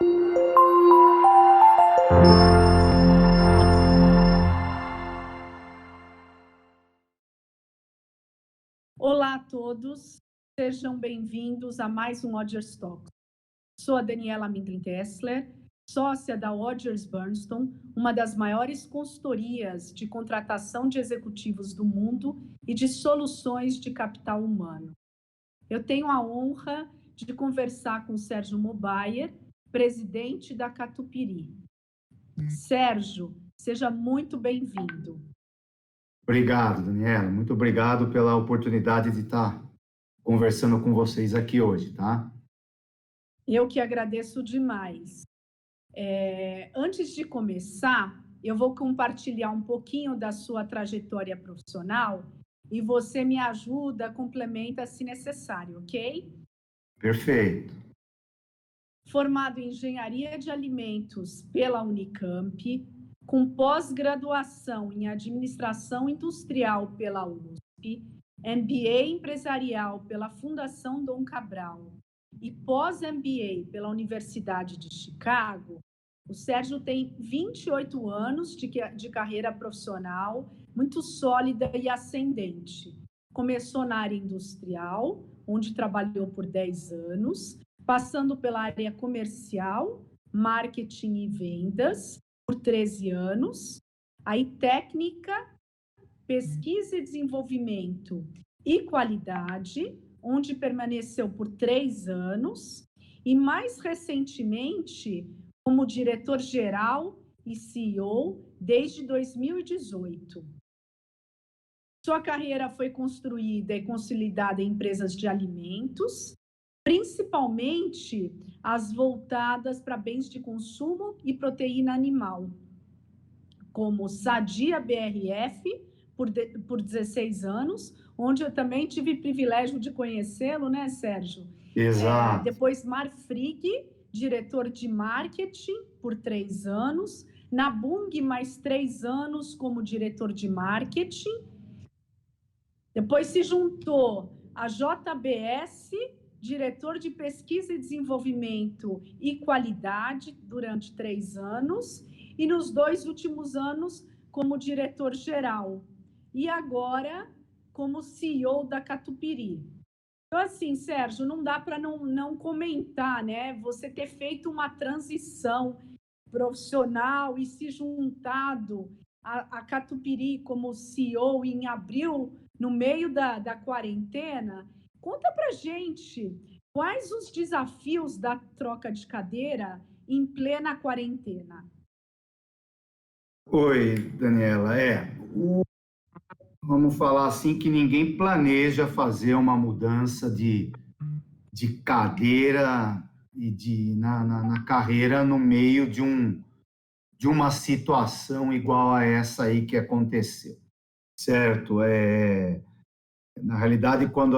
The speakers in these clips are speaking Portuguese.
Olá a todos, sejam bem-vindos a mais um Odgers Talks. Sou a Daniela Mindlin-Kessler, sócia da Odgers Berndstone, uma das maiores consultorias de contratação de executivos do mundo e de soluções de capital humano. Eu tenho a honra de conversar com Sérgio Mobayer, presidente da Catupiri. Sérgio, seja muito bem-vindo. Obrigado, Daniela. Muito obrigado pela oportunidade de estar conversando com vocês aqui hoje, tá? Eu que agradeço demais. Antes de começar, eu vou compartilhar um pouquinho da sua trajetória profissional e você me ajuda, complementa se necessário, ok? Perfeito. Formado em Engenharia de Alimentos pela Unicamp, com pós-graduação em Administração Industrial pela USP, MBA Empresarial pela Fundação Dom Cabral e pós-MBA pela Universidade de Chicago, o Sérgio tem 28 anos de carreira profissional, muito sólida e ascendente. Começou na área industrial, onde trabalhou por 10 anos, passando pela área comercial, marketing e vendas, por 13 anos, aí técnica, pesquisa e desenvolvimento e qualidade, onde permaneceu por 3 anos, e mais recentemente como diretor-geral e CEO desde 2018. Sua carreira foi construída e consolidada em empresas de alimentos, principalmente as voltadas para bens de consumo e proteína animal, como Sadia BRF, por 16 anos, onde eu também tive privilégio de conhecê-lo, né, Sérgio? Exato. Depois Marfrig, diretor de marketing, por 3 anos, na Bung, mais 3 anos como diretor de marketing. Depois se juntou a JBS, diretor de pesquisa e desenvolvimento e qualidade, durante 3 anos, e nos 2 últimos anos como diretor-geral. E agora como CEO da Catupiri. Então, assim, Sérgio, não dá para não comentar, né? Você ter feito uma transição profissional e se juntado a Catupiri como CEO em abril, no meio da quarentena. Conta para gente quais os desafios da troca de cadeira em plena quarentena. Oi, Daniela. Vamos falar assim que ninguém planeja fazer uma mudança de cadeira e na carreira no meio de uma situação igual a essa aí que aconteceu, certo? Na realidade, quando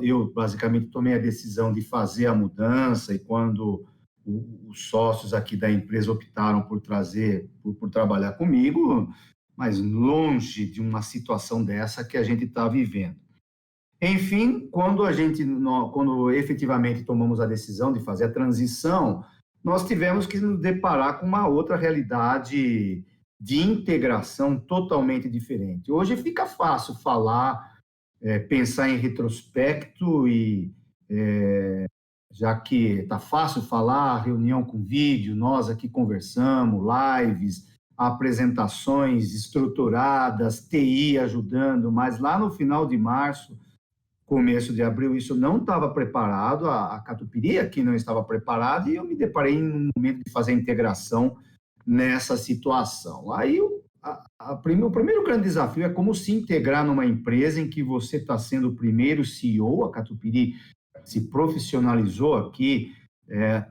eu basicamente tomei a decisão de fazer a mudança e quando os sócios aqui da empresa optaram por trabalhar comigo, mas longe de uma situação dessa que a gente está vivendo. Enfim, quando efetivamente tomamos a decisão de fazer a transição, nós tivemos que nos deparar com uma outra realidade de integração totalmente diferente. Hoje fica fácil falar, pensar em retrospecto já que está fácil falar, reunião com vídeo, nós aqui conversamos, lives, apresentações estruturadas, TI ajudando, mas lá no final de março, começo de abril, isso não estava preparado, a Catupiri aqui não estava preparada e eu me deparei no momento de fazer a integração nessa situação. Aí o primeiro grande desafio é como se integrar numa empresa em que você está sendo o primeiro CEO. A Catupiri se profissionalizou aqui,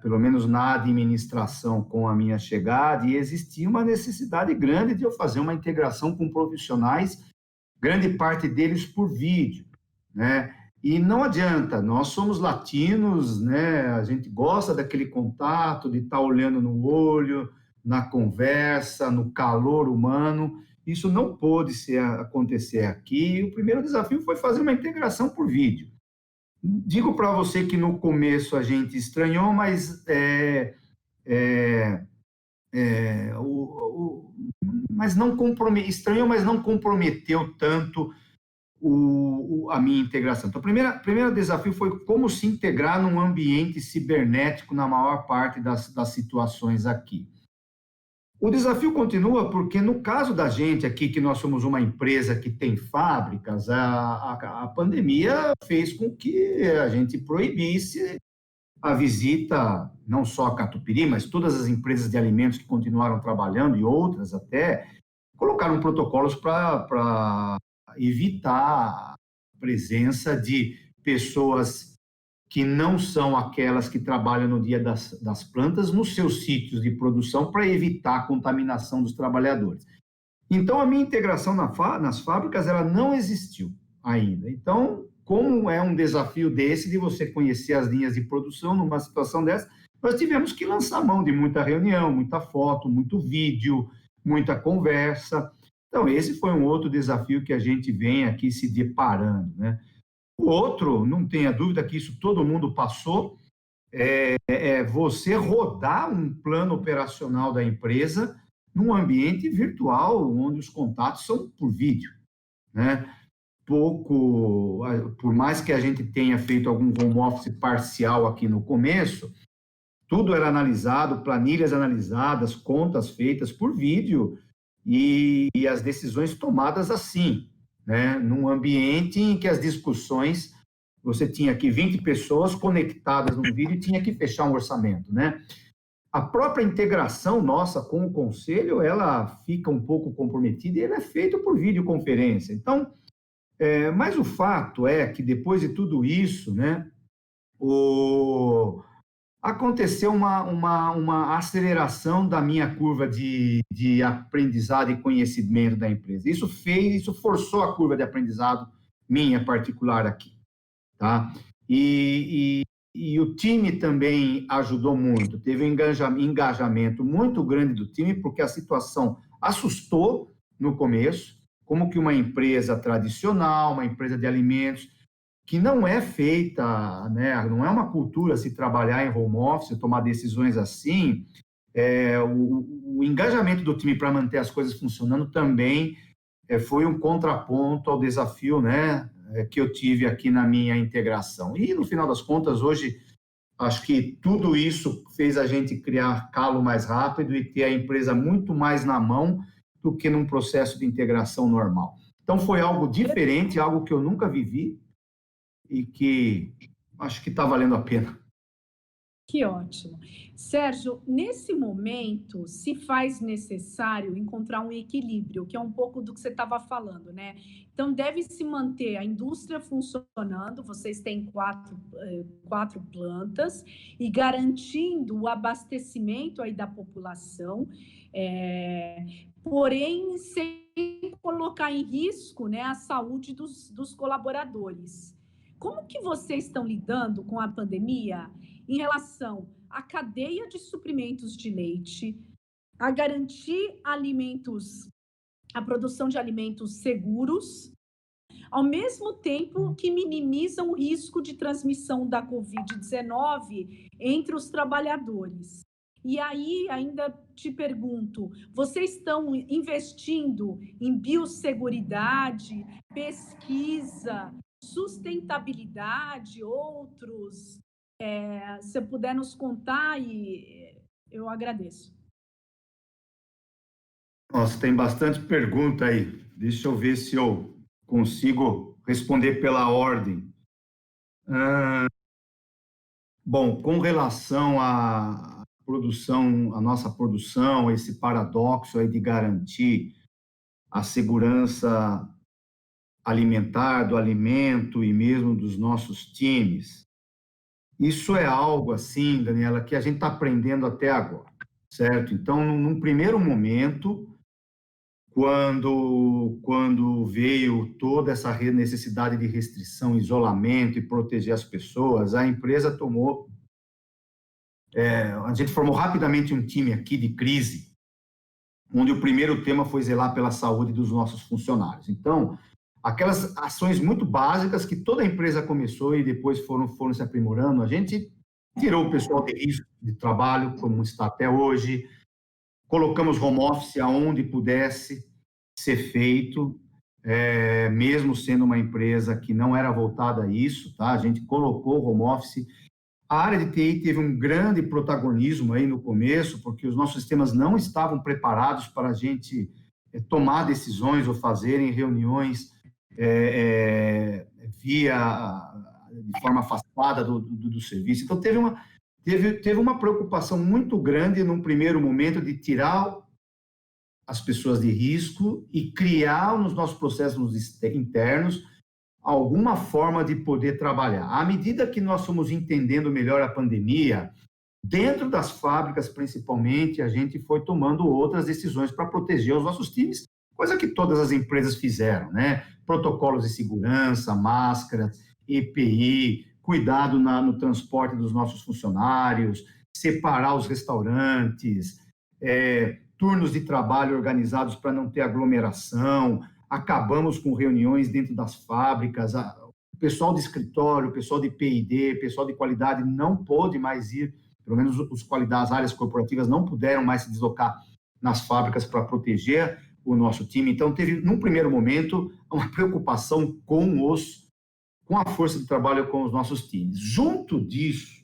pelo menos na administração, com a minha chegada, e existia uma necessidade grande de eu fazer uma integração com profissionais, grande parte deles por vídeo, né? E não adianta, nós somos latinos, né? A gente gosta daquele contato, de estar olhando no olho, na conversa, no calor humano. Isso não pôde acontecer aqui. O primeiro desafio foi fazer uma integração por vídeo. Digo para você que no começo a gente estranhou, mas mas não estranhou, mas não comprometeu tanto a minha integração. Então, o primeiro desafio foi como se integrar num ambiente cibernético na maior parte das situações aqui. O desafio continua porque, no caso da gente aqui, que nós somos uma empresa que tem fábricas, a pandemia fez com que a gente proibisse a visita, não só a Catupiry, mas todas as empresas de alimentos que continuaram trabalhando, e outras até, colocaram protocolos para evitar a presença de pessoas que não são aquelas que trabalham no dia das plantas nos seus sítios de produção para evitar a contaminação dos trabalhadores. Então, a minha integração nas fábricas ela não existiu ainda. Então, como é um desafio desse de você conhecer as linhas de produção numa situação dessa, nós tivemos que lançar mão de muita reunião, muita foto, muito vídeo, muita conversa. Então, esse foi um outro desafio que a gente vem aqui se deparando, né? O outro, não tenha dúvida que isso todo mundo passou, é você rodar um plano operacional da empresa num ambiente virtual, onde os contatos são por vídeo, né? Por mais que a gente tenha feito algum home office parcial aqui no começo, tudo era analisado, planilhas analisadas, contas feitas por vídeo e as decisões tomadas assim, né? Num ambiente em que as discussões, você tinha aqui 20 pessoas conectadas no vídeo e tinha que fechar um orçamento, né? A própria integração nossa com o conselho, ela fica um pouco comprometida e ela é feita por videoconferência. Então, mas o fato é que depois de tudo isso, né, aconteceu uma aceleração da minha curva de aprendizado e conhecimento da empresa. Isso forçou a curva de aprendizado minha particular aqui, tá? E o time também ajudou muito. Teve um engajamento muito grande do time, porque a situação assustou no começo, como que uma empresa tradicional, uma empresa de alimentos, que não é feita, né, não é uma cultura se trabalhar em home office, tomar decisões assim, o engajamento do time para manter as coisas funcionando também foi um contraponto ao desafio, né, que eu tive aqui na minha integração. E, no final das contas, hoje, acho que tudo isso fez a gente criar calo mais rápido e ter a empresa muito mais na mão do que num processo de integração normal. Então, foi algo diferente, algo que eu nunca vivi e que acho que está valendo a pena. Que ótimo. Sérgio, nesse momento, se faz necessário encontrar um equilíbrio, que é um pouco do que você estava falando, né? Então, deve se manter a indústria funcionando, vocês têm quatro plantas, e garantindo o abastecimento aí da população, porém, sem colocar em risco, né, a saúde dos colaboradores. Como que vocês estão lidando com a pandemia em relação à cadeia de suprimentos de leite, a garantir a produção de alimentos seguros, ao mesmo tempo que minimizam o risco de transmissão da Covid-19 entre os trabalhadores? E aí, ainda te pergunto, vocês estão investindo em biosseguridade, pesquisa, sustentabilidade, se você puder nos contar, eu agradeço. Nossa, tem bastante pergunta aí. Deixa eu ver se eu consigo responder pela ordem. Bom, com relação à produção, a nossa produção, esse paradoxo aí de garantir a segurança alimentar, do alimento e mesmo dos nossos times, isso é algo assim, Daniela, que a gente está aprendendo até agora, certo? Então, num primeiro momento, quando veio toda essa necessidade de restrição, isolamento e proteger as pessoas, a empresa a gente formou rapidamente um time aqui de crise, onde o primeiro tema foi zelar pela saúde dos nossos funcionários. Então, aquelas ações muito básicas que toda empresa começou e depois foram se aprimorando. A gente tirou o pessoal de risco de trabalho, como está até hoje, colocamos home office aonde pudesse ser feito, mesmo sendo uma empresa que não era voltada a isso, tá? A gente colocou home office. A área de TI teve um grande protagonismo aí no começo, porque os nossos sistemas não estavam preparados para a gente tomar decisões ou fazerem reuniões de forma afastada do serviço. Então, teve uma preocupação muito grande num primeiro momento de tirar as pessoas de risco e criar nos nossos processos internos alguma forma de poder trabalhar. À medida que nós fomos entendendo melhor a pandemia, dentro das fábricas, principalmente, a gente foi tomando outras decisões para proteger os nossos times, coisa que todas as empresas fizeram, né? Protocolos de segurança, máscaras, EPI, cuidado no transporte dos nossos funcionários, separar os restaurantes, turnos de trabalho organizados para não ter aglomeração, acabamos com reuniões dentro das fábricas, o pessoal de escritório, o pessoal de P&D, o pessoal de qualidade não pôde mais ir, pelo menos as áreas corporativas não puderam mais se deslocar nas fábricas para proteger o nosso time. Então, teve, num primeiro momento, uma preocupação com a força de trabalho com os nossos times. Junto disso,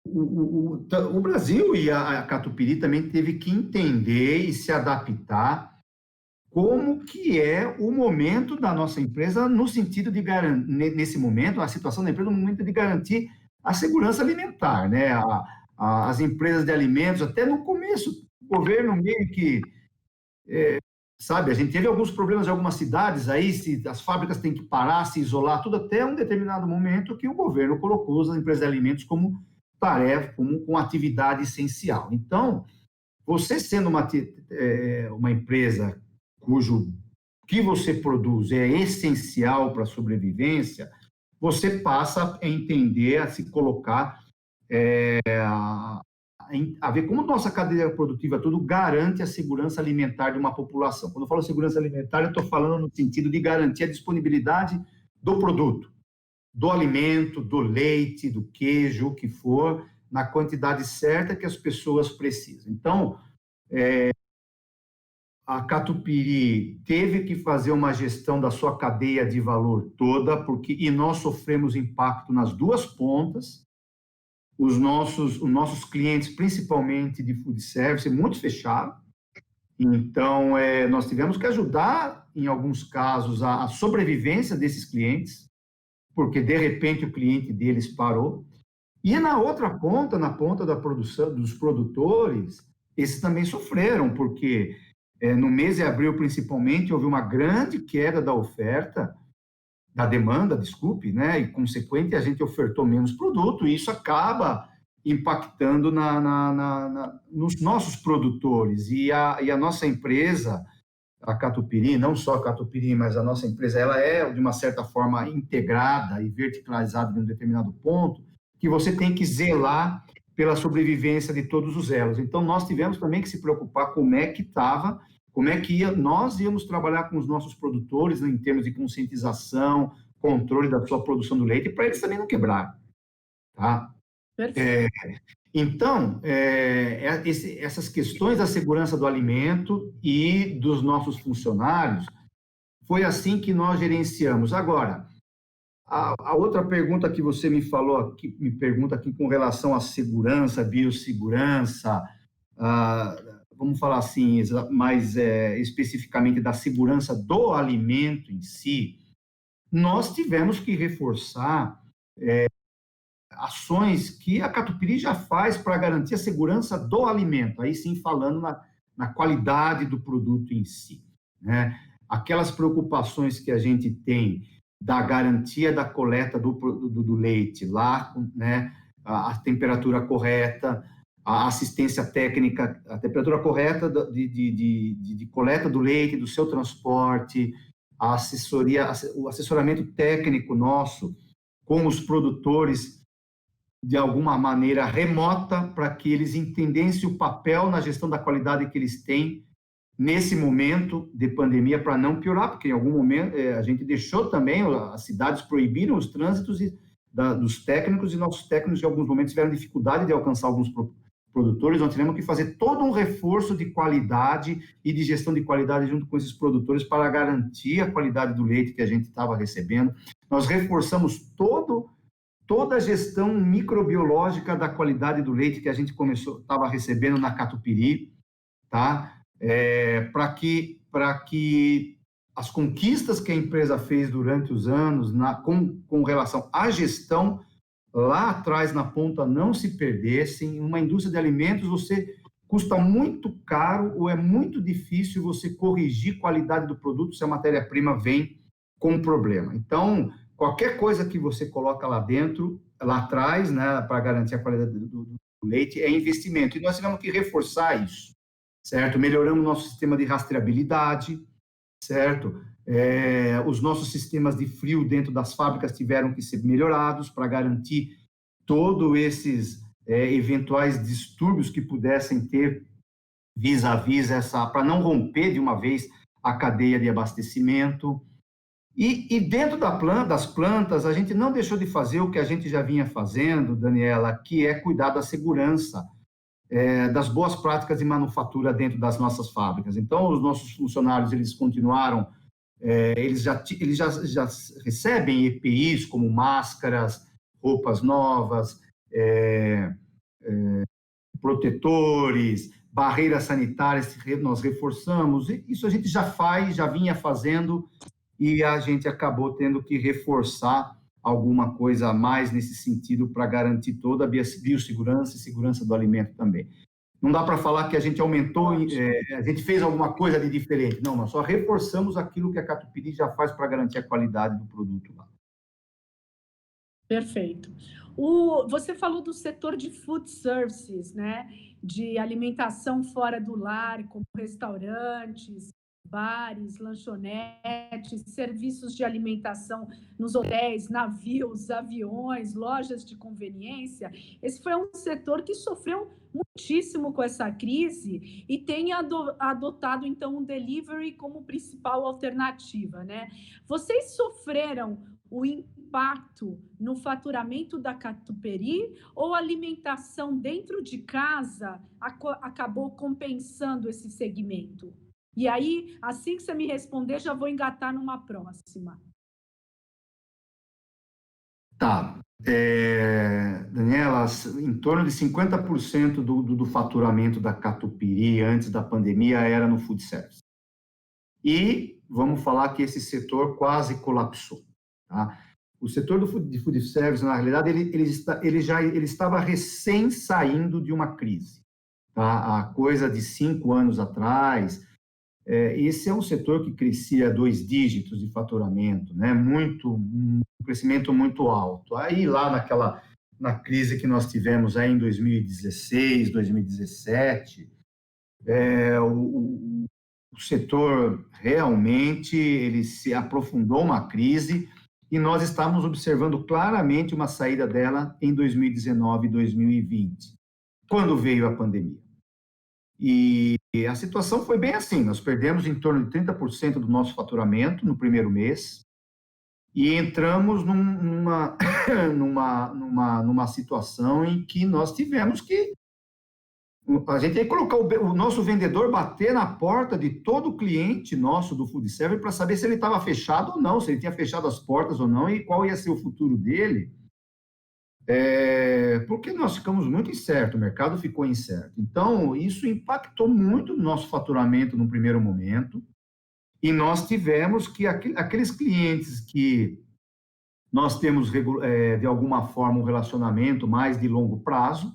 o Brasil e a Catupiry também teve que entender e se adaptar como que é o momento da nossa empresa no sentido de garantir, nesse momento, a situação da empresa no momento de garantir a segurança alimentar, né? As empresas de alimentos, até no começo, o governo meio que, sabe, a gente teve alguns problemas em algumas cidades aí, se as fábricas têm que parar, se isolar, tudo até um determinado momento que o governo colocou as empresas de alimentos como tarefa, como atividade essencial. Então, você sendo uma empresa cujo que você produz é essencial para a sobrevivência, você passa a entender, a se colocar, a ver como nossa cadeia produtiva tudo garante a segurança alimentar de uma população. Quando eu falo segurança alimentar, eu estou falando no sentido de garantir a disponibilidade do produto, do alimento, do leite, do queijo, o que for, na quantidade certa que as pessoas precisam. Então, a Catupiry teve que fazer uma gestão da sua cadeia de valor toda, e nós sofremos impacto nas duas pontas. Os nossos clientes, principalmente de food service, muito fecharam. Então, nós tivemos que ajudar, em alguns casos, a sobrevivência desses clientes, porque, de repente, o cliente deles parou. E na outra ponta, na ponta da produção, dos produtores, esses também sofreram, porque no mês de abril, principalmente, houve uma grande queda da demanda, desculpe, né? E, consequente, a gente ofertou menos produto, e isso acaba impactando nos nossos produtores. E a nossa empresa, a Catupiry, não só a Catupiry, mas a nossa empresa, ela é, de uma certa forma, integrada e verticalizada em um determinado ponto, que você tem que zelar pela sobrevivência de todos os elos. Então, nós tivemos também que se preocupar como é que nós íamos trabalhar com os nossos produtores, né, em termos de conscientização, controle da sua produção do leite, para eles também não quebrarem. Tá? Então, essas questões da segurança do alimento e dos nossos funcionários, foi assim que nós gerenciamos. Agora, a outra pergunta que você me pergunta aqui com relação à segurança, biossegurança, vamos falar assim, mais especificamente da segurança do alimento em si, nós tivemos que reforçar ações que a Catupiry já faz para garantir a segurança do alimento, aí sim falando na qualidade do produto em si, né? Aquelas preocupações que a gente tem da garantia da coleta do leite lá, né? A temperatura correta, a assistência técnica, a temperatura correta de coleta do leite, do seu transporte, a assessoria, o assessoramento técnico nosso com os produtores de alguma maneira remota, para que eles entendessem o papel na gestão da qualidade que eles têm nesse momento de pandemia para não piorar, porque em algum momento a gente deixou também, as cidades proibiram os trânsitos dos técnicos, e nossos técnicos em alguns momentos tiveram dificuldade de alcançar alguns produtores. Nós tivemos que fazer todo um reforço de qualidade e de gestão de qualidade junto com esses produtores para garantir a qualidade do leite que a gente estava recebendo. Nós reforçamos toda a gestão microbiológica da qualidade do leite que a gente estava recebendo na Catupiry, tá? Para que as conquistas que a empresa fez durante os anos com relação à gestão lá atrás na ponta não se perdessem. Uma indústria de alimentos, custa muito caro ou é muito difícil você corrigir qualidade do produto se a matéria-prima vem com problema. Então, qualquer coisa que você coloca lá dentro, lá atrás, né, para garantir a qualidade do leite, é investimento. E nós tivemos que reforçar isso, certo? Melhoramos nosso sistema de rastreabilidade, certo? Os nossos sistemas de frio dentro das fábricas tiveram que ser melhorados para garantir todos esses eventuais distúrbios que pudessem ter vis-à-vis para não romper de uma vez a cadeia de abastecimento. E dentro das plantas, a gente não deixou de fazer o que a gente já vinha fazendo, Daniela, que é cuidar da segurança, das boas práticas de manufatura dentro das nossas fábricas. Então, os nossos funcionários, eles continuaram, eles já recebem EPIs, como máscaras, roupas novas, protetores, barreiras sanitárias, nós reforçamos. Isso a gente já vinha fazendo, e a gente acabou tendo que reforçar alguma coisa a mais nesse sentido para garantir toda a biossegurança e segurança do alimento também. Não dá para falar que a gente aumentou, a gente fez alguma coisa de diferente. Não, nós só reforçamos aquilo que a Catupiry já faz para garantir a qualidade do produto lá. Perfeito. Você falou do setor de food services, né? De alimentação fora do lar, como restaurantes, bares, lanchonetes, serviços de alimentação nos hotéis, navios, aviões, lojas de conveniência. Esse foi um setor que sofreu muitíssimo com essa crise e tem adotado, então, o delivery como principal alternativa, né? Vocês sofreram o impacto no faturamento da Catupiry ou a alimentação dentro de casa acabou compensando esse segmento? E aí, assim que você me responder, já vou engatar numa próxima. Tá. Daniela, em torno de 50% do faturamento da Catupiry antes da pandemia era no food service. E vamos falar que esse setor quase colapsou. Tá? O setor de food service, na realidade, ele estava recém saindo de uma crise. Tá? Há coisa de 5 anos atrás, esse é um setor que crescia 2 dígitos de faturamento, né? Um crescimento muito alto. Aí, lá na crise que nós tivemos aí em 2016, 2017, o setor realmente ele se aprofundou uma crise e nós estávamos observando claramente uma saída dela em 2019 e 2020, quando veio a pandemia. E a situação foi bem assim, nós perdemos em torno de 30% do nosso faturamento no primeiro mês e entramos numa situação em que nós tivemos que a gente tem que colocar o nosso vendedor bater na porta de todo cliente nosso do food service para saber se ele estava fechado ou não, se ele tinha fechado as portas ou não e qual ia ser o futuro dele. Porque nós ficamos muito incertos, o mercado ficou incerto. Então, isso impactou muito o nosso faturamento no primeiro momento e nós tivemos que aqueles clientes que nós temos, de alguma forma, um relacionamento mais de longo prazo,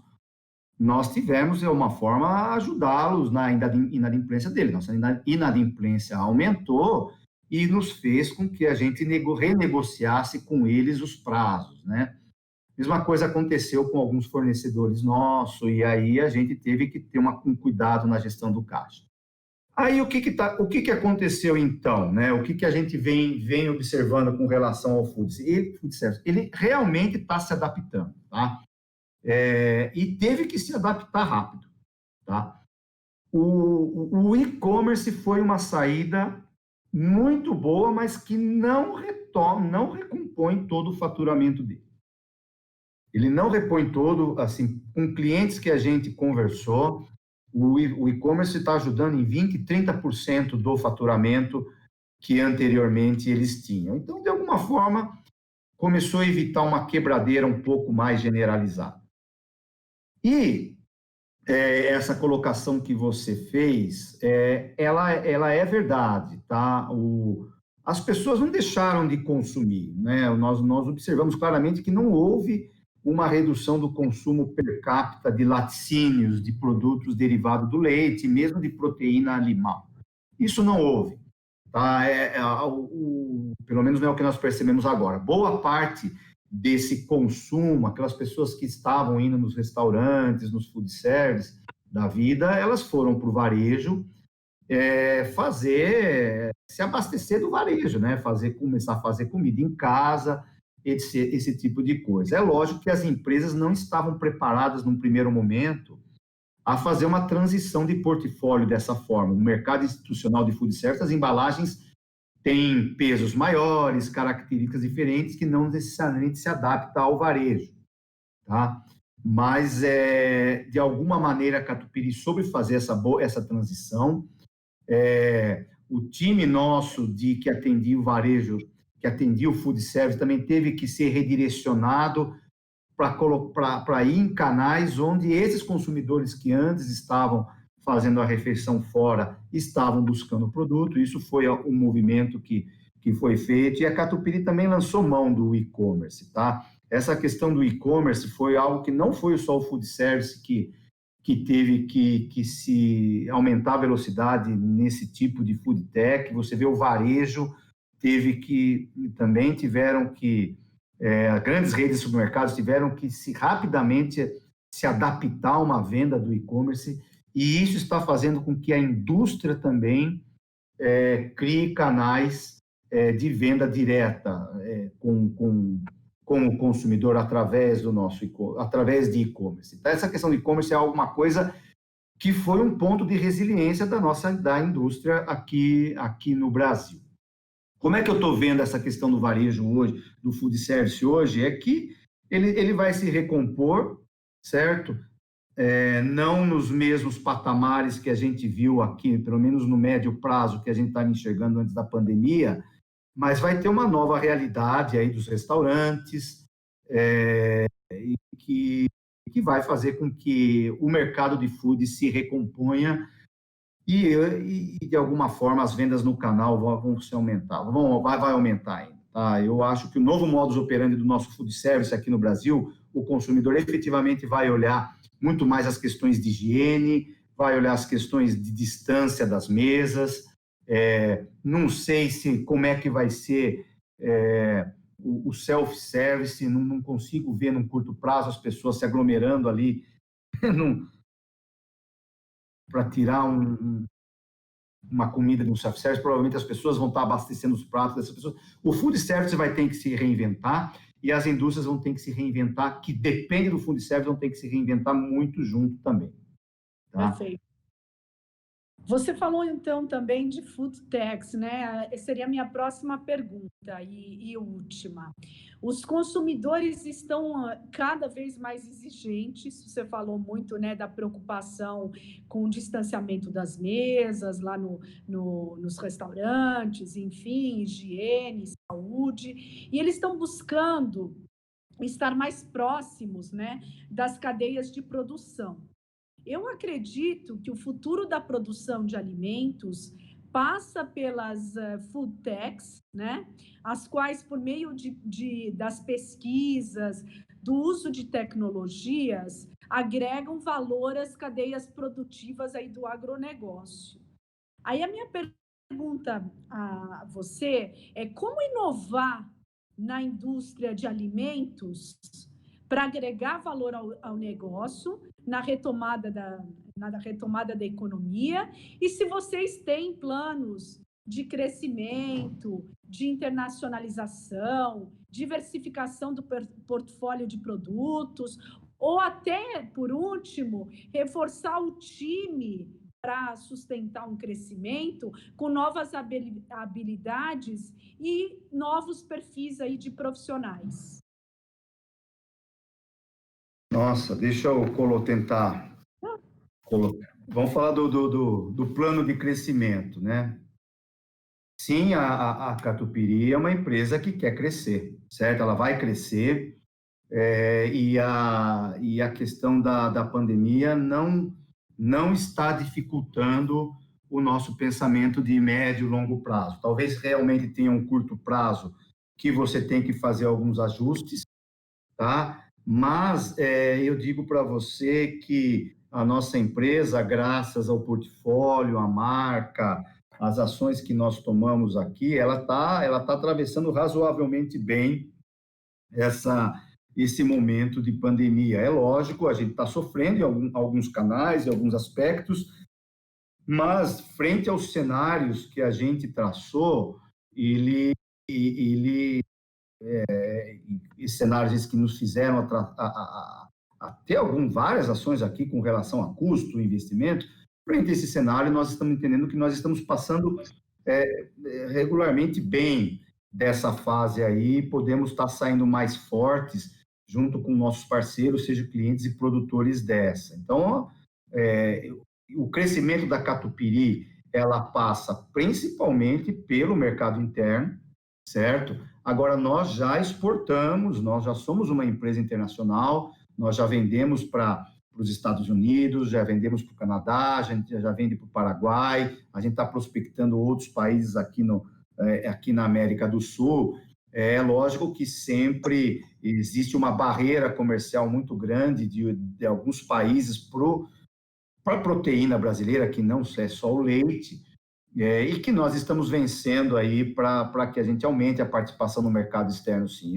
nós tivemos, de uma forma, ajudá-los na inadimplência dele. Nossa inadimplência aumentou e nos fez com que a gente renegociasse com eles os prazos, né? Mesma coisa aconteceu com alguns fornecedores nossos, e aí a gente teve que ter um cuidado na gestão do caixa. Aí o que aconteceu então, né? O que a gente vem observando com relação ao food service? Ele realmente está se adaptando, tá? E teve que se adaptar rápido, tá? o e-commerce foi uma saída muito boa, mas que não recompõe todo o faturamento dele. Ele não repõe todo, assim, com clientes que a gente conversou, o e-commerce está ajudando em 20%, 30% do faturamento que anteriormente eles tinham. Então, de alguma forma, começou a evitar uma quebradeira um pouco mais generalizada. E essa colocação que você fez, ela é verdade, tá? As pessoas não deixaram de consumir, né? Nós observamos claramente que não houve uma redução do consumo per capita de laticínios, de produtos derivados do leite, mesmo de proteína animal. Isso não houve, tá? Pelo menos não é o que nós percebemos agora. Boa parte desse consumo, aquelas pessoas que estavam indo nos restaurantes, nos food service da vida, elas foram para o varejo se abastecer do varejo, né? Começar a fazer comida em casa, esse tipo de coisa. É lógico que as empresas não estavam preparadas num primeiro momento a fazer uma transição de portfólio dessa forma. No mercado institucional de food service, as embalagens têm pesos maiores, características diferentes que não necessariamente se adaptam ao varejo, tá? Mas, de alguma maneira, a Catupiry soube fazer essa transição. O time nosso que atendia o varejo, que atendia o food service, também teve que ser redirecionado para ir em canais onde esses consumidores que antes estavam fazendo a refeição fora estavam buscando o produto. Isso foi um movimento que foi feito, e a Catupiry também lançou mão do e-commerce, tá? Essa questão do e-commerce foi algo que não foi só o food service que teve que se aumentar a velocidade nesse tipo de food tech. Você vê o varejo grandes redes de supermercados tiveram que rapidamente se adaptar a uma venda do e-commerce, e isso está fazendo com que a indústria também crie canais de venda direta com o consumidor através de e-commerce. Então, essa questão do e-commerce é alguma coisa que foi um ponto de resiliência da indústria aqui no Brasil. Como é que eu estou vendo essa questão do varejo hoje, do food service hoje? É que ele vai se recompor, certo? Não nos mesmos patamares que a gente viu aqui, pelo menos no médio prazo que a gente estava enxergando antes da pandemia, mas vai ter uma nova realidade aí dos restaurantes, que vai fazer com que o mercado de food se recomponha e de alguma forma, as vendas no canal vão se aumentar, vai aumentar ainda. Tá? Eu acho que o novo modus operandi do nosso food service aqui no Brasil, o consumidor efetivamente vai olhar muito mais as questões de higiene, vai olhar as questões de distância das mesas. Não sei como é que vai ser o self-service, não consigo ver num curto prazo as pessoas se aglomerando ali para tirar uma comida de um self-service. Provavelmente as pessoas vão estar abastecendo os pratos dessas pessoas. O food service vai ter que se reinventar, e as indústrias vão ter que se reinventar, que depende do food service, vão ter que se reinventar muito junto também. Tá? Perfeito. Você falou, então, também de food techs, né? Seria a minha próxima pergunta e última. Os consumidores estão cada vez mais exigentes. Você falou muito, né, da preocupação com o distanciamento das mesas, lá nos restaurantes, enfim, higiene, saúde. E eles estão buscando estar mais próximos, né, das cadeias de produção. Eu acredito que o futuro da produção de alimentos passa pelas food techs, né? As quais, por meio das pesquisas, do uso de tecnologias, agregam valor às cadeias produtivas aí do agronegócio. Aí a minha pergunta a você é como inovar na indústria de alimentos para agregar valor ao negócio, na retomada da economia, e se vocês têm planos de crescimento, de internacionalização, diversificação do portfólio de produtos, ou até, por último, reforçar o time para sustentar um crescimento com novas habilidades e novos perfis aí de profissionais. Nossa, deixa eu tentar colocar. Vamos falar do plano de crescimento, né? Sim, a Catupiry é uma empresa que quer crescer, certo? Ela vai crescer, e a questão da pandemia não está dificultando o nosso pensamento de médio e longo prazo. Talvez realmente tenha um curto prazo que você tem que fazer alguns ajustes, tá? Mas eu digo para você que a nossa empresa, graças ao portfólio, à marca, às ações que nós tomamos aqui, ela tá atravessando razoavelmente bem esse momento de pandemia. É lógico, a gente está sofrendo em alguns canais, em alguns aspectos, mas frente aos cenários que a gente traçou, ele e cenários que nos fizeram ter várias ações aqui com relação a custo, investimento. Frente a esse cenário, nós estamos entendendo que nós estamos passando regularmente bem dessa fase aí, podemos estar saindo mais fortes junto com nossos parceiros, seja clientes e produtores dessa. Então, o crescimento da Catupiry, ela passa principalmente pelo mercado interno, certo? Agora, nós já exportamos, nós já somos uma empresa internacional, nós já vendemos para os Estados Unidos, já vendemos para o Canadá, a gente já vende para o Paraguai, a gente está prospectando outros países aqui na América do Sul. É lógico que sempre existe uma barreira comercial muito grande de alguns países para a proteína brasileira, que não é só o leite, e que nós estamos vencendo aí para que a gente aumente a participação no mercado externo, sim.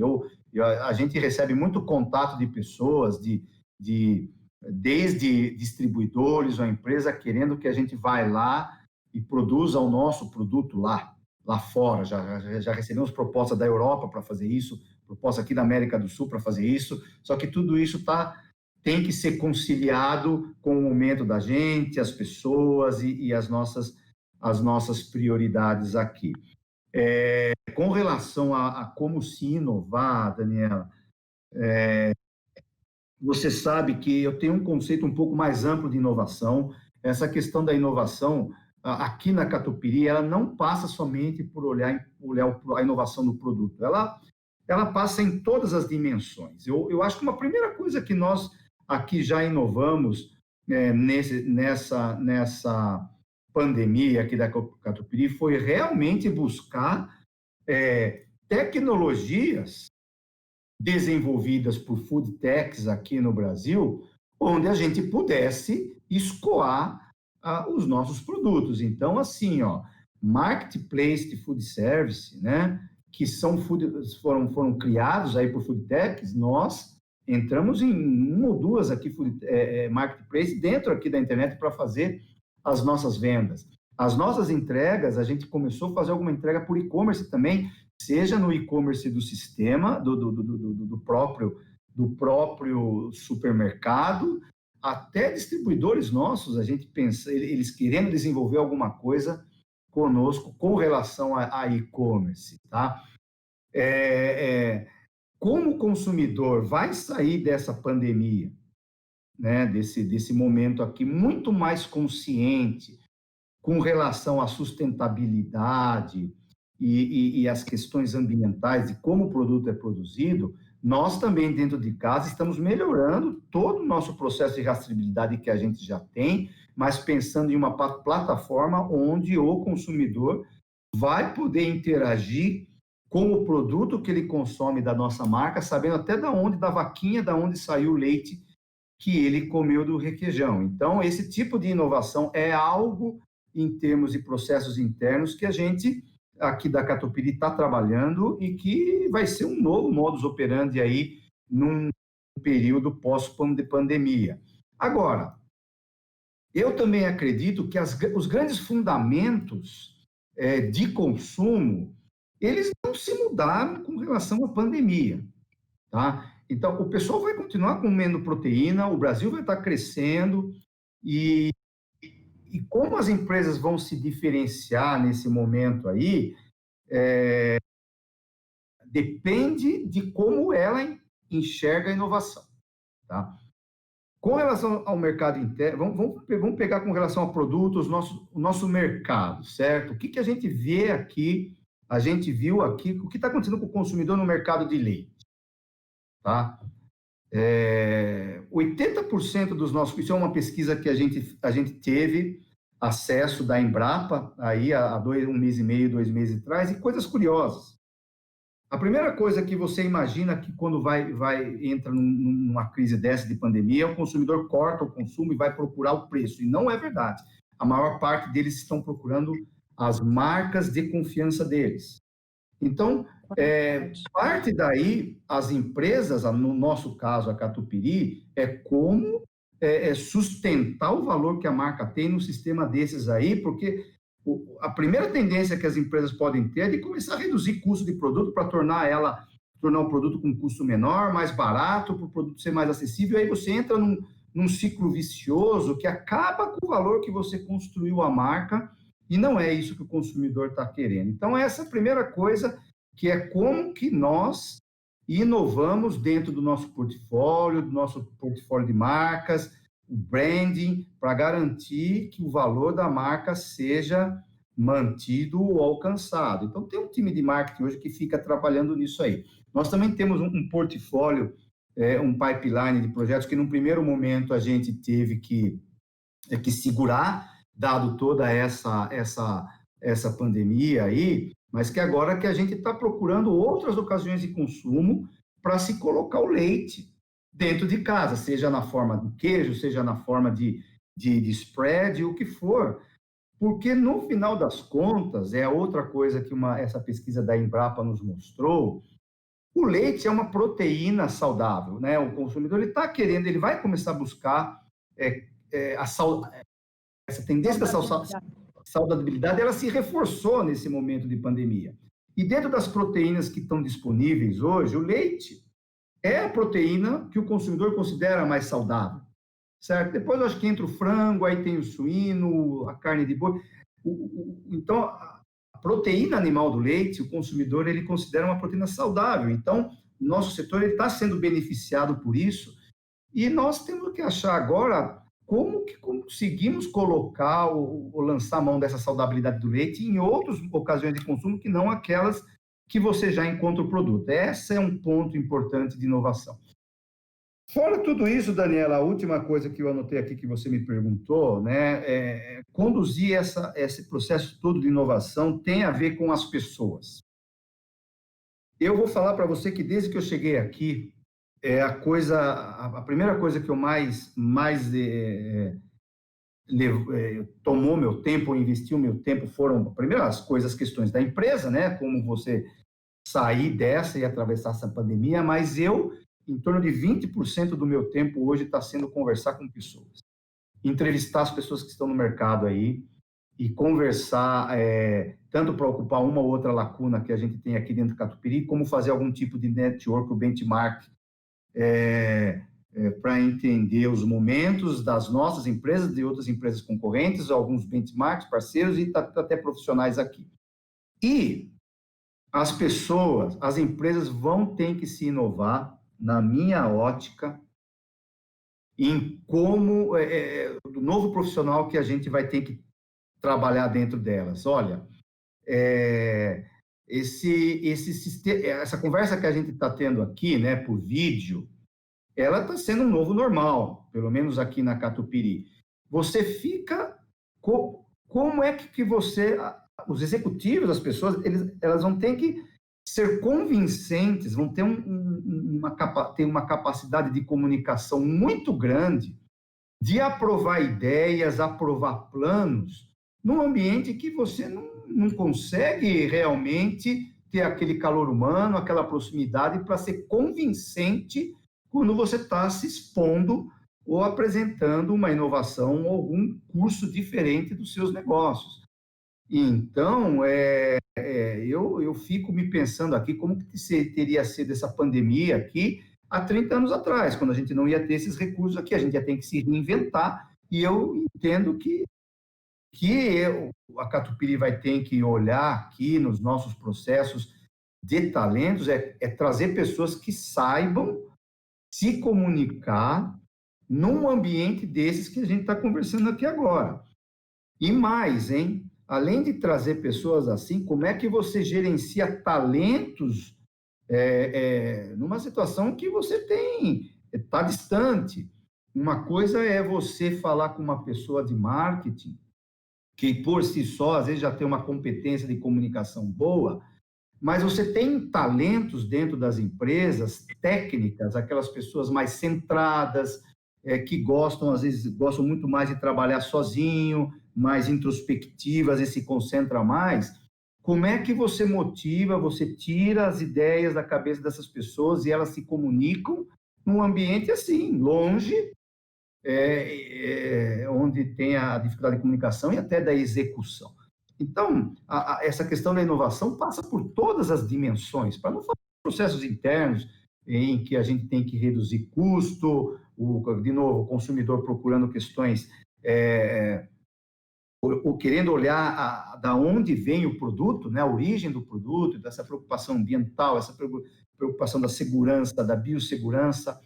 A gente recebe muito contato de pessoas, desde distribuidores ou empresa, querendo que a gente vá lá e produza o nosso produto lá fora. Já recebemos proposta da Europa para fazer isso, proposta aqui da América do Sul para fazer isso, só que tudo isso tem que ser conciliado com o momento da gente, as pessoas e as nossas prioridades aqui. Com relação a como se inovar, Daniela, você sabe que eu tenho um conceito um pouco mais amplo de inovação. Essa questão da inovação, aqui na Catupiry, ela não passa somente por olhar a inovação do produto, ela passa em todas as dimensões. Eu acho que uma primeira coisa que nós aqui já inovamos nessa pandemia aqui da Catupiry foi realmente buscar tecnologias desenvolvidas por food techs aqui no Brasil, onde a gente pudesse escoar os nossos produtos. Então, assim, marketplace de food service, né, que foram criados aí por food techs, nós entramos em uma ou duas aqui marketplace dentro aqui da internet para fazer as nossas vendas. As nossas entregas, a gente começou a fazer alguma entrega por e-commerce também, seja no e-commerce do sistema, do próprio supermercado, até distribuidores nossos, a gente pensa, eles querendo desenvolver alguma coisa conosco com relação a e-commerce, tá? Como o consumidor vai sair dessa pandemia, né, desse momento aqui, muito mais consciente com relação à sustentabilidade e as questões ambientais de como o produto é produzido, nós também, dentro de casa, estamos melhorando todo o nosso processo de rastreabilidade que a gente já tem, mas pensando em uma plataforma onde o consumidor vai poder interagir com o produto que ele consome da nossa marca, sabendo até da vaquinha, da onde saiu o leite que ele comeu do requeijão. Então, esse tipo de inovação é algo, em termos de processos internos, que a gente, aqui da Catupiry, está trabalhando e que vai ser um novo modus operandi aí num período pós-pandemia. Agora, eu também acredito que os grandes fundamentos de consumo, eles não se mudaram com relação à pandemia, tá? Então, o pessoal vai continuar comendo proteína, o Brasil vai estar crescendo e E como as empresas vão se diferenciar nesse momento aí, depende de como ela enxerga a inovação, tá? Com relação ao mercado interno, vamos pegar com relação a produtos, o nosso mercado, certo? O que a gente vê aqui, a gente viu aqui, o que está acontecendo com o consumidor no mercado de leite, tá? 80% dos nossos, isso é uma pesquisa que a gente teve acesso da Embrapa, aí há um mês e meio, 2 meses atrás, e coisas curiosas. A primeira coisa que você imagina que quando entra numa crise dessa de pandemia, o consumidor corta o consumo e vai procurar o preço. E não é verdade. A maior parte deles estão procurando as marcas de confiança deles. Então, parte daí, as empresas, no nosso caso, a Catupiry, é como sustentar o valor que a marca tem no sistema desses aí, porque a primeira tendência que as empresas podem ter é de começar a reduzir custo de produto para tornar o produto com custo menor, mais barato, para o produto ser mais acessível, e aí você entra num ciclo vicioso que acaba com o valor que você construiu a marca, e não é isso que o consumidor está querendo. Então, essa é a primeira coisa, que é como que nós inovamos dentro do nosso portfólio de marcas, o branding, para garantir que o valor da marca seja mantido ou alcançado. Então, tem um time de marketing hoje que fica trabalhando nisso aí. Nós também temos um portfólio, um pipeline de projetos que, num primeiro momento, a gente teve que segurar, dado toda essa pandemia aí, mas que agora que a gente está procurando outras ocasiões de consumo para se colocar o leite dentro de casa, seja na forma do queijo, seja na forma de spread, o que for, porque no final das contas, é outra coisa que essa pesquisa da Embrapa nos mostrou, o leite é uma proteína saudável, né? O consumidor ele está querendo, ele vai começar a buscar essa tendência da saudabilidade, ela se reforçou nesse momento de pandemia. E dentro das proteínas que estão disponíveis hoje, o leite é a proteína que o consumidor considera mais saudável, certo? Depois, eu acho que entra o frango, aí tem o suíno, a carne de boi. Então, a proteína animal do leite, o consumidor, ele considera uma proteína saudável. Então, o nosso setor está sendo beneficiado por isso, e nós temos que achar agora como que conseguimos colocar ou lançar a mão dessa saudabilidade do leite em outras ocasiões de consumo que não aquelas que você já encontra o produto. Esse é um ponto importante de inovação. Fora tudo isso, Daniela, a última coisa que eu anotei aqui que você me perguntou, né, conduzir esse processo todo de inovação tem a ver com as pessoas. Eu vou falar para você que desde que eu cheguei aqui, a primeira coisa que eu mais tomou meu tempo, investiu meu tempo, foram, primeiro, as questões da empresa, né, como você sair dessa e atravessar essa pandemia, mas em torno de 20% do meu tempo hoje está sendo conversar com pessoas, entrevistar as pessoas que estão no mercado aí e conversar, tanto para ocupar uma ou outra lacuna que a gente tem aqui dentro do Catupiry, como fazer algum tipo de network ou benchmark para entender os momentos das nossas empresas, de outras empresas concorrentes, alguns benchmarks, parceiros e até profissionais aqui. E as pessoas, as empresas vão ter que se inovar, na minha ótica, em como do novo profissional que a gente vai ter que trabalhar dentro delas. Olha, essa conversa que a gente está tendo aqui, né, por vídeo, ela está sendo um novo normal, pelo menos aqui na Catupiry. Você fica... Como é que os executivos, as pessoas, elas vão ter que ser convincentes, vão ter uma capacidade de comunicação muito grande, de aprovar ideias, aprovar planos, num ambiente que você não consegue realmente ter aquele calor humano, aquela proximidade para ser convincente quando você está se expondo ou apresentando uma inovação ou algum curso diferente dos seus negócios. Então, eu fico me pensando aqui como que teria sido essa pandemia aqui há 30 anos atrás, quando a gente não ia ter esses recursos aqui, a gente ia ter que se reinventar, e eu entendo que que a Catupiry vai ter que olhar aqui nos nossos processos de talentos é trazer pessoas que saibam se comunicar num ambiente desses que a gente está conversando aqui agora. E mais, hein? Além de trazer pessoas assim, como é que você gerencia talentos numa situação que você está distante? Uma coisa é você falar com uma pessoa de marketing, que por si só, às vezes, já tem uma competência de comunicação boa, mas você tem talentos dentro das empresas, técnicas, aquelas pessoas mais centradas, que gostam, às vezes, gostam muito mais de trabalhar sozinho, mais introspectivas e se concentra mais. Como é que você motiva, você tira as ideias da cabeça dessas pessoas e elas se comunicam num ambiente assim, longe, onde tem a dificuldade de comunicação e até da execução. Então, essa questão da inovação passa por todas as dimensões, para não falar de processos internos, em que a gente tem que reduzir custo, de novo, o consumidor procurando questões, ou querendo olhar da onde vem o produto, né, a origem do produto, dessa preocupação ambiental, essa preocupação da segurança, da biossegurança.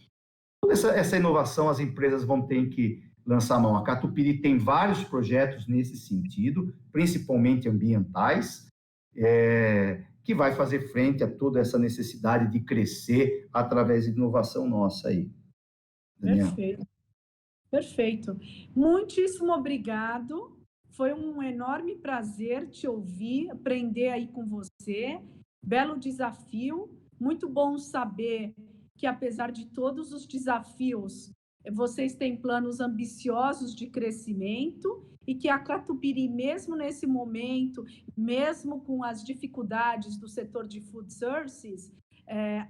Toda essa inovação as empresas vão ter que lançar a mão. A Catupiry tem vários projetos nesse sentido, principalmente ambientais, que vai fazer frente a toda essa necessidade de crescer através de inovação nossa aí. Daniel. Perfeito, perfeito. Muitíssimo obrigado. Foi um enorme prazer te ouvir, aprender aí com você. Belo desafio. Muito bom saber que, apesar de todos os desafios, vocês têm planos ambiciosos de crescimento e que a Catupiry, mesmo nesse momento, mesmo com as dificuldades do setor de food services,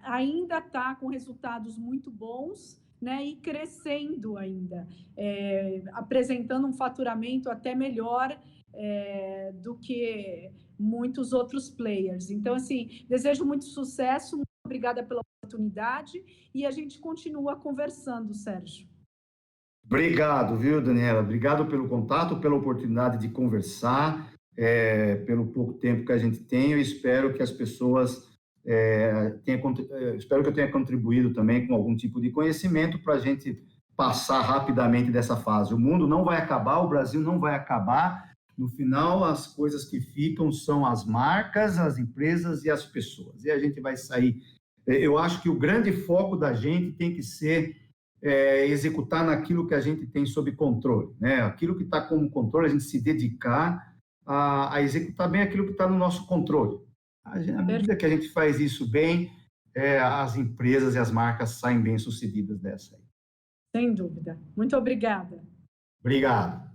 ainda está com resultados muito bons, né, e crescendo ainda, apresentando um faturamento até melhor do que muitos outros players. Então, assim, desejo muito sucesso, muito obrigada pela oportunidade e a gente continua conversando, Sérgio. Obrigado, viu, Daniela? Obrigado pelo contato, pela oportunidade de conversar, pelo pouco tempo que a gente tem. Eu espero que as pessoas espero que eu tenha contribuído também com algum tipo de conhecimento para a gente passar rapidamente dessa fase. O mundo não vai acabar, o Brasil não vai acabar. No final, as coisas que ficam são as marcas, as empresas e as pessoas. E a gente vai sair. Eu acho que o grande foco da gente tem que ser executar naquilo que a gente tem sob controle, né? Aquilo que está como controle, a gente se dedicar a executar bem aquilo que está no nosso controle. À medida que a gente faz isso bem, as empresas e as marcas saem bem-sucedidas dessa aí. Sem dúvida. Muito obrigada. Obrigado.